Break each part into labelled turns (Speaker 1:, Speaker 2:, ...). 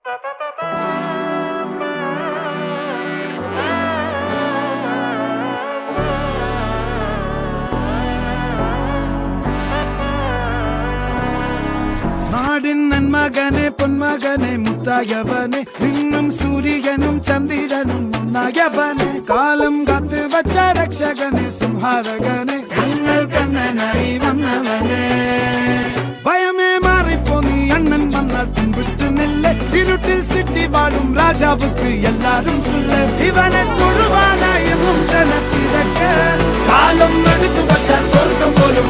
Speaker 1: നാടിൻ നന്മകനെ പൊന്മകനെ മുത്തായവനെ നിന്നും സൂര്യനും ചന്ദ്രനും ഒന്നായവനെ കാലം കാത്ത് വച്ച രക്ഷകനെ സംഹാരകനെ ഞങ്ങൾ കണ്ണനായി വന്നവനെ ഭയമേ മാറിപ്പോ നീ അണ്ണൻ വന്നാൽ തുമ്പിട്ടുന്നില്ല ഇരുട്ടിൽ സിറ്റി വാഴും രാജാവുക്ക് എല്ലാരും സുല്ല ഇവനെ തൊഴുവാനായി എന്നും ജനത്തിരക്ക് കാലം എടുത്തു വച്ചാൽ സ്വർഗം പോലും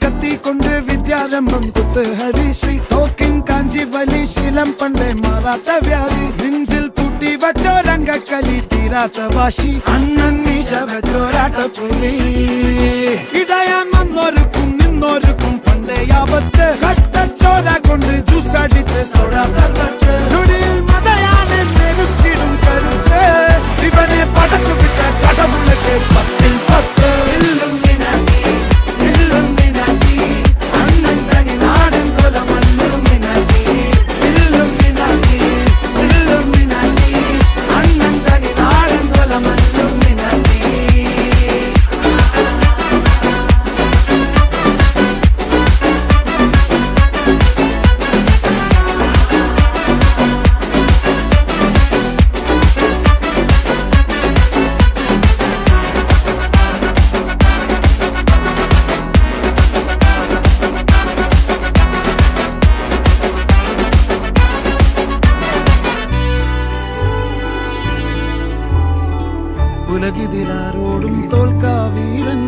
Speaker 1: കത്തിക്കൊണ്ട് വിദ്യാരംഭം കുത്ത് ഹരിശ്രീ തോക്കിൻ കാഞ്ചി വലി ശീലം പണ്ടേ മാറാത്ത വ്യാധി നെഞ്ചിൽ പൂട്ടി വച്ചോരംഗക്കലി തീരാത്ത വാശി അണ്ണൻ മീശ വെച്ചോരാട്ട പുലി ഇടയാൻ വന്നോർക്കും നിന്നോർക്കും പണ്ടേ ആപത്ത് കട്ടച്ചോര കൊണ്ട് ജ്യൂസ് അടിച്ച് സോഡ സർബത്ത് നൊടിയിൽ മതയാനെ മെരുക്കിടും കരുത്ത് ഇവനെ പടച്ചു വിട്ട കടവുള്ളക്ക് 10-10 ഉലകിതിലാരോടും തോൽക്കാവീരൻ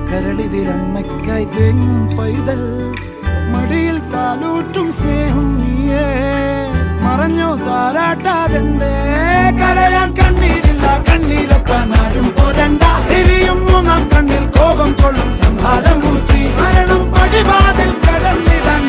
Speaker 1: കരളിതിലമ്മയ്ക്കായി തേങ്ങും പൈതൽ മടിയിൽ പാലൂട്ടും സ്നേഹം നീയേ മറഞ്ഞോ താരാട്ടാതെന്റെ കരയാൻ കണ്ണീരില്ല കണ്ണീരപ്പാനാരും പോരണ്ട എരിയും മൂന്നാം കണ്ണിൽ കോപം കൊള്ളും സംഹാരമൂർത്തി മരണം പടിവാതിൽ കടന്നിടാൻ